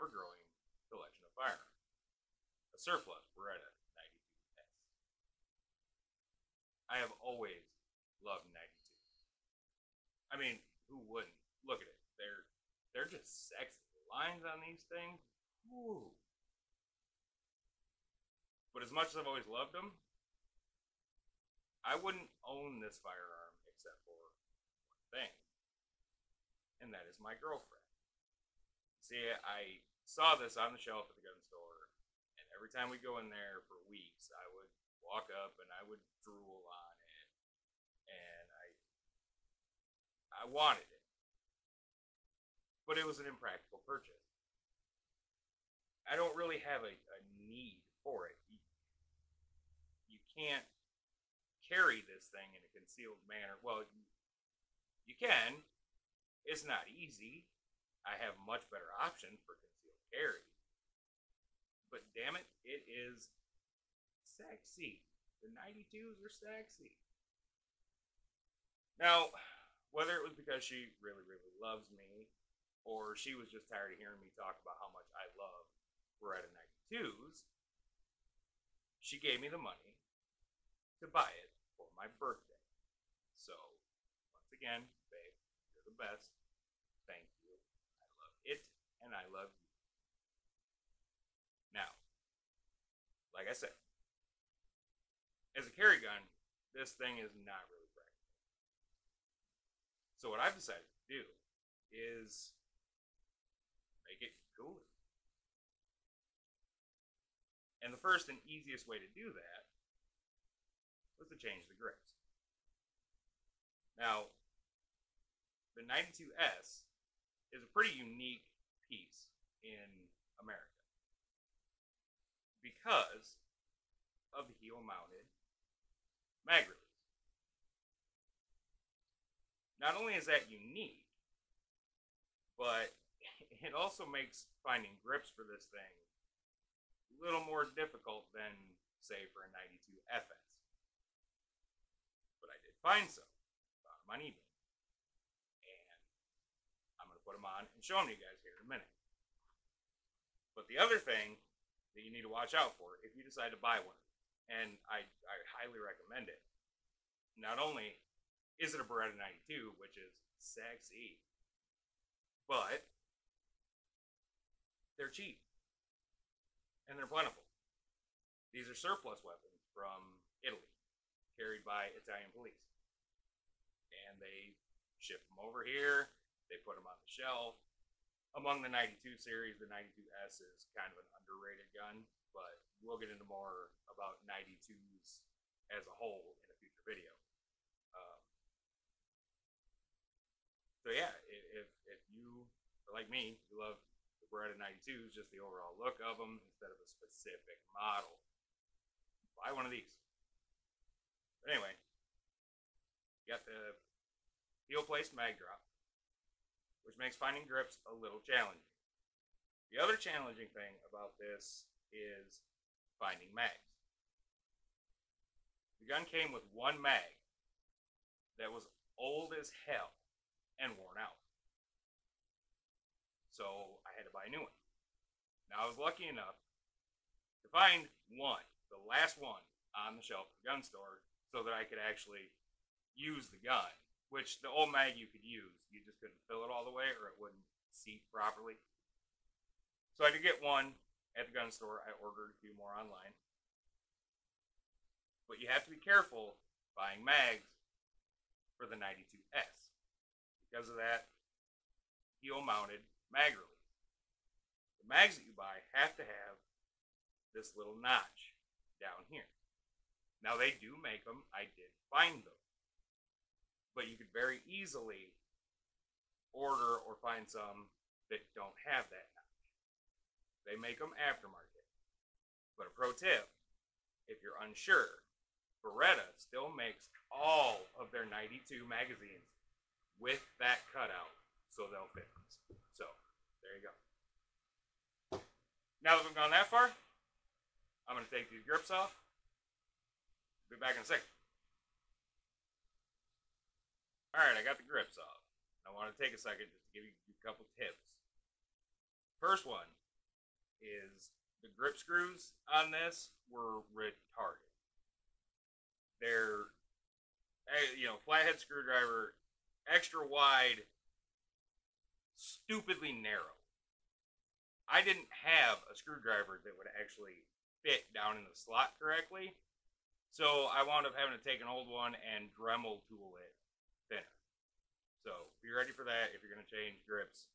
ever-growing collection of firearms. A surplus Beretta 92S. I have always loved 92. I mean, who wouldn't? Look at it. They're just sexy. The lines on these things, woo. But as much as I've always loved them, I wouldn't own this firearm except for one thing, and that is my girlfriend. See, I saw this on the shelf at the gun store, and every time we go in there for weeks, I would walk up and I would drool on it, and I wanted it, but it was an impractical purchase. I don't really have a need for it. You can't carry this thing in a concealed manner. Well, you can. It's not easy. I have much better options for concealed carry. But damn it, it is sexy. The 92s are sexy. Now, whether it was because she really, really loves me, or she was just tired of hearing me talk about how much I love Beretta 92s, she gave me the money to buy it for my birthday. So, once again, babe, you're the best. Thank you. I love it, and I love you. Now, like I said, as a carry gun, this thing is not really practical. So what I've decided to do is make it cooler. And the first and easiest way to do that was to change the grips. Now, the 92S is a pretty unique piece in America because of the heel-mounted mag release. Not only is that unique, but it also makes finding grips for this thing a little more difficult than, say, for a 92 FS. But I did find some. Found them on eBay. And I'm going to put them on and show them to you guys here in a minute. But the other thing that you need to watch out for if you decide to buy one, and I highly recommend it, not only is it a Beretta 92, which is sexy, but they're cheap. And they're plentiful. These are surplus weapons from Italy, carried by Italian police. And they ship them over here, they put them on the shelf. Among the 92 series, the 92S is kind of an underrated gun, but we'll get into more about 92s as a whole in a future video. So yeah, if you are like me, you love the Beretta 92s, just the overall look of them instead of a specific model, buy one of these. But anyway, you got the heel placed mag drop, which makes finding grips a little challenging. The other challenging thing about this is finding mags. The gun came with one mag that was old as hell and worn out. So I had to buy a new one. Now I was lucky enough to find one, the last one on the shelf at the gun store, so that I could actually use the gun, which the old mag you could use, you just couldn't fill it all the way or it wouldn't seat properly. So I had to get one at the gun store. I ordered a few more online. But you have to be careful buying mags for the 92S. Because of that heel-mounted mag release. The mags that you buy have to have this little notch down here. Now they do make them. I did find them. But you could very easily order or find some that don't have that notch. They make them aftermarket. But a pro tip, if you're unsure, Beretta still makes all of their 92 magazines with that cutout, so they'll fit. So, there you go. Now that we've gone that far, I'm going to take these grips off. Be back in a second. Alright, I got the grips off. I want to take a second just to give you a couple tips. First one is the grip screws on this were retarded. They're, flathead screwdriver, extra wide, stupidly narrow. I didn't have a screwdriver that would actually fit down in the slot correctly, so I wound up having to take an old one and Dremel tool it thinner. So be ready for that if you're going to change grips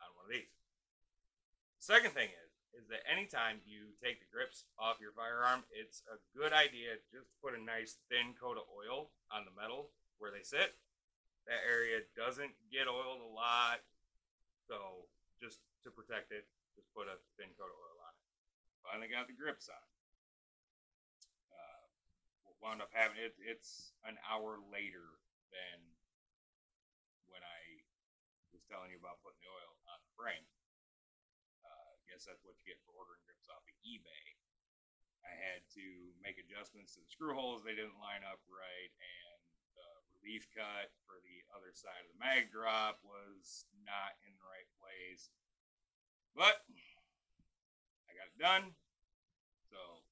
on one of these. Second thing is that anytime you take the grips off your firearm, it's a good idea just to put a nice thin coat of oil on the metal where they sit. That area doesn't get oiled a lot, so just to protect it, just put a thin coat of oil on it. Finally got the grips on. What wound up having it's an hour later than when I was telling you about putting the oil on the frame. I guess that's what you get for ordering grips off of eBay. I had to make adjustments to the screw holes. They didn't line up right, and the relief cut for the other side of the mag drop was not in the right place. But I got it done. So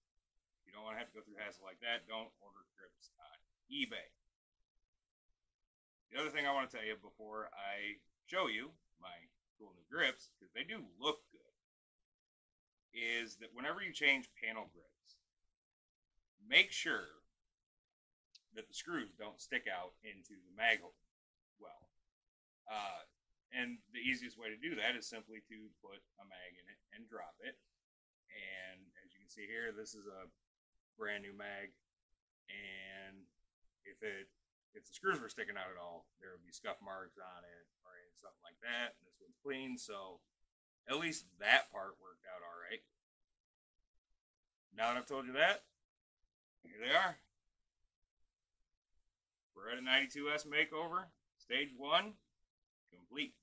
if you don't want to have to go through hassle like that, don't order grips on eBay. The other thing I want to tell you before I show you my cool new grips, because they do look good, is that whenever you change panel grips, make sure that the screws don't stick out into the mag well. And the easiest way to do that is simply to put a mag in it and drop it. And as you can see here, this is a brand new mag. And if the screws were sticking out at all, there would be scuff marks on it or something like that. And this one's clean, so at least that part worked out all right. Now that I've told you that, here they are. Beretta 92S Makeover, Stage 1, complete.